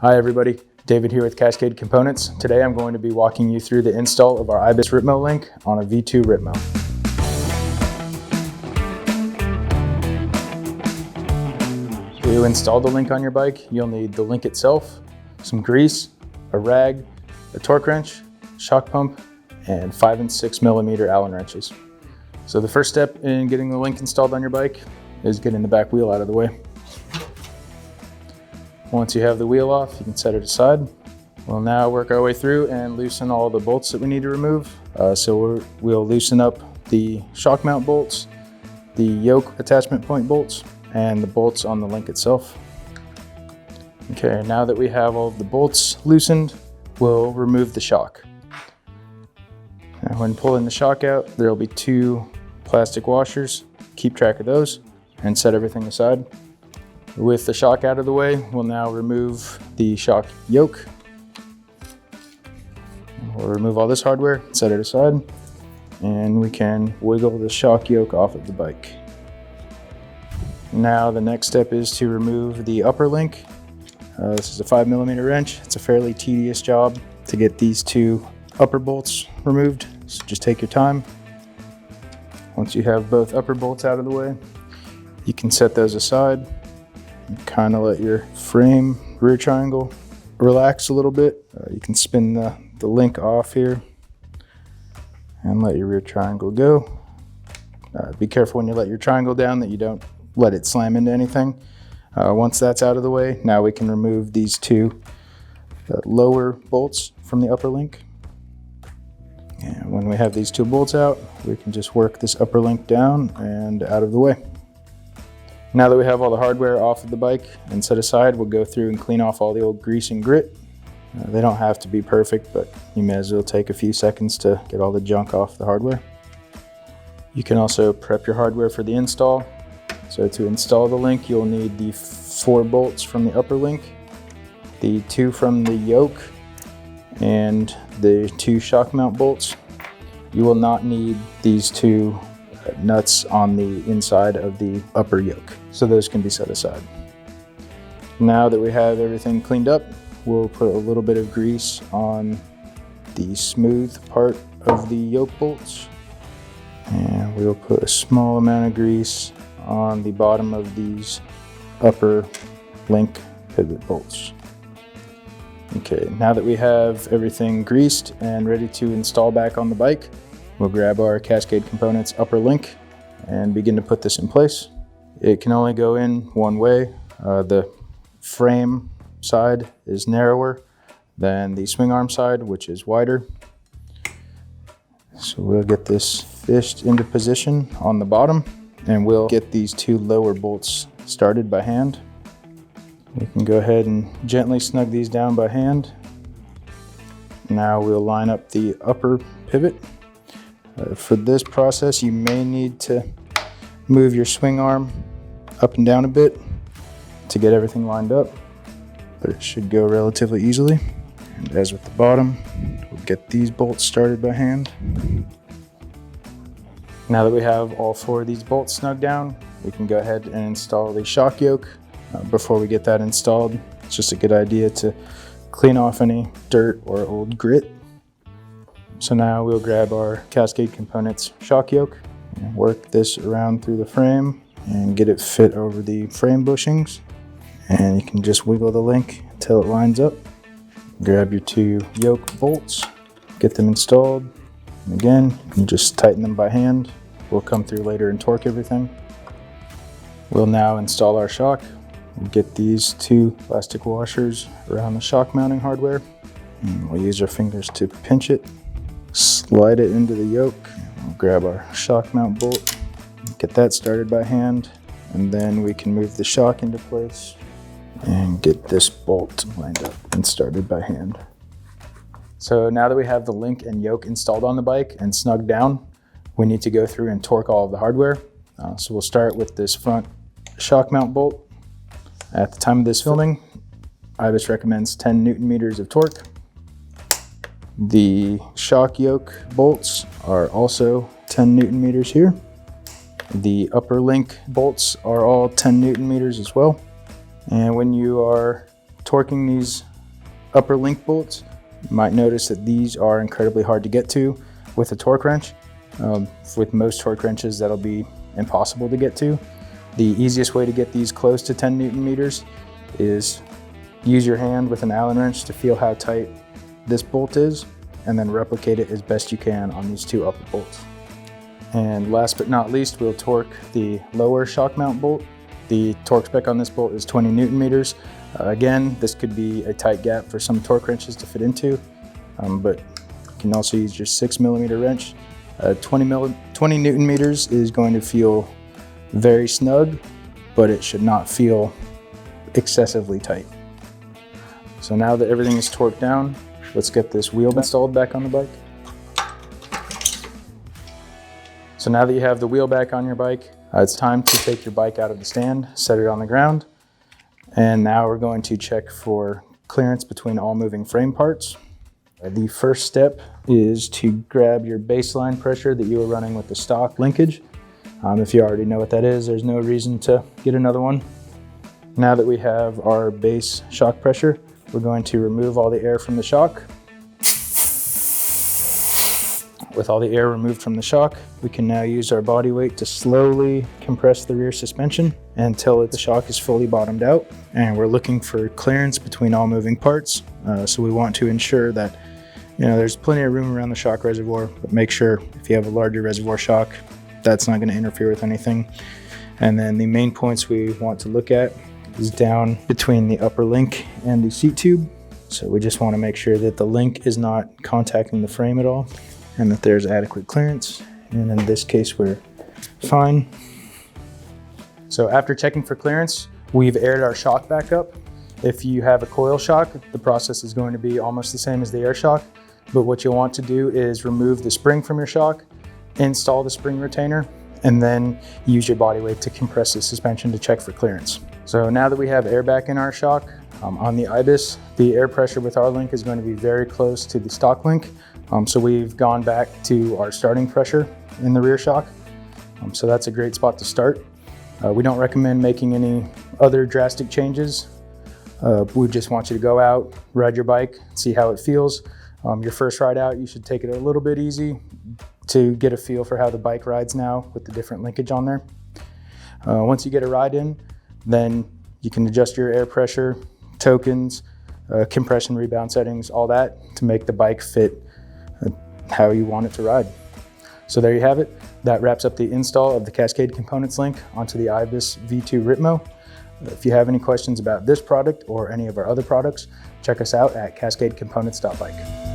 Hi everybody, David here with Cascade Components. Today I'm going to be walking you through the install of our Ibis Ripmo link on a V2 Ripmo. To install the link on your bike, you'll need the link itself, some grease, a rag, a torque wrench, shock pump, and 5 and 6 millimeter Allen wrenches. So the first step in getting the link installed on your bike is getting the back wheel out of the way. Once you have the wheel off, you can set it aside. We'll now work our way through and loosen all the bolts that we need to remove. We'll loosen up the shock mount bolts, the yoke attachment point bolts, and the bolts on the link itself. Okay, now that we have all of the bolts loosened, we'll remove the shock. Now, when pulling the shock out, there will be 2 plastic washers. Keep track of those and set everything aside. With the shock out of the way, we'll now remove the shock yoke. We'll remove all this hardware, set it aside, and we can wiggle the shock yoke off of the bike. Now the next step is to remove the upper link. This is a 5 millimeter wrench. It's a fairly tedious job to get these 2 upper bolts removed, so just take your time. Once you have both upper bolts out of the way, you can set those aside. Kind of let your frame rear triangle relax a little bit. You can spin the link off here and let your rear triangle go. Be careful when you let your triangle down that you don't let it slam into anything. Once that's out of the way, now we can remove these 2 lower bolts from the upper link. And when we have these 2 bolts out, we can just work this upper link down and out of the way. Now that we have all the hardware off of the bike and set aside, we'll go through and clean off all the old grease and grit. They don't have to be perfect, but you may as well take a few seconds to get all the junk off the hardware. You can also prep your hardware for the install. So to install the link, you'll need the 4 bolts from the upper link, the 2 from the yoke, and the 2 shock mount bolts. You will not need these 2 nuts on the inside of the upper yoke, so those can be set aside. Now that we have everything cleaned up, we'll put a little bit of grease on the smooth part of the yoke bolts, and we'll put a small amount of grease on the bottom of these upper link pivot bolts. Okay, now that we have everything greased and ready to install back on the bike, we'll grab our Cascade Components upper link and begin to put this in place. It can only go in one way. The frame side is narrower than the swing arm side, which is wider. So we'll get this fished into position on the bottom, and we'll get these 2 lower bolts started by hand. We can go ahead and gently snug these down by hand. Now we'll line up the upper pivot. For this process, you may need to move your swing arm up and down a bit to get everything lined up, but it should go relatively easily. And as with the bottom, we'll get these bolts started by hand. Now that we have all 4 of these bolts snugged down, we can go ahead and install the shock yoke. Before we get that installed, it's just a good idea to clean off any dirt or old grit. So now we'll grab our Cascade Components shock yoke and work this around through the frame and get it fit over the frame bushings. And you can just wiggle the link until it lines up. Grab your 2 yoke bolts, get them installed. And again, you can just tighten them by hand. We'll come through later and torque everything. We'll now install our shock. We'll get these 2 plastic washers around the shock mounting hardware. And we'll use our fingers to pinch it. Slide it into the yoke. We'll grab our shock mount bolt, get that started by hand, and then we can move the shock into place and get this bolt lined up and started by hand. So now that we have the link and yoke installed on the bike and snugged down, we need to go through and torque all of the hardware. So we'll start with this front shock mount bolt. At the time of this filming, Ibis recommends 10 Newton meters of torque. The shock yoke bolts are also 10 Newton meters here. The upper link bolts are all 10 Newton meters as well. And when you are torquing these upper link bolts, you might notice that these are incredibly hard to get to with a torque wrench. With most torque wrenches, that'll be impossible to get to. The easiest way to get these close to 10 Newton meters is use your hand with an Allen wrench to feel how tight this bolt is, and then replicate it as best you can on these two upper bolts. And last but not least, we'll torque the lower shock mount bolt. The torque spec on this bolt is 20 Newton meters. Again, this could be a tight gap for some torque wrenches to fit into, but you can also use your 6mm wrench. 20 Newton meters is going to feel very snug, but it should not feel excessively tight. So now that everything is torqued down, let's get this wheel installed back on the bike. So now that you have the wheel back on your bike, it's time to take your bike out of the stand, set it on the ground, and now we're going to check for clearance between all moving frame parts. The first step is to grab your baseline pressure that you were running with the stock linkage. If you already know what that is, there's no reason to get another one. Now that we have our base shock pressure, we're going to remove all the air from the shock. With all the air removed from the shock, we can now use our body weight to slowly compress the rear suspension until the shock is fully bottomed out. And we're looking for clearance between all moving parts. So we want to ensure that there's plenty of room around the shock reservoir, but make sure if you have a larger reservoir shock, that's not going to interfere with anything. And then the main points we want to look at is down between the upper link and the seat tube. So we just want to make sure that the link is not contacting the frame at all, and that there's adequate clearance. And in this case, we're fine. So after checking for clearance, we've aired our shock back up. If you have a coil shock, the process is going to be almost the same as the air shock, but what you'll want to do is remove the spring from your shock, install the spring retainer, and then use your body weight to compress the suspension to check for clearance. So now that we have air back in our shock, on the Ibis, the air pressure with our link is going to be very close to the stock link. So we've gone back to our starting pressure in the rear shock. So that's a great spot to start. We don't recommend making any other drastic changes. We just want you to go out, ride your bike, see how it feels. Your first ride out, you should take it a little bit easy to get a feel for how the bike rides now with the different linkage on there. Once you get a ride in, then you can adjust your air pressure, tokens, compression rebound settings, all that to make the bike fit how you want it to ride. So there you have it. That wraps up the install of the Cascade Components link onto the Ibis V2 Ripmo. If you have any questions about this product or any of our other products, check us out at cascadecomponents.bike.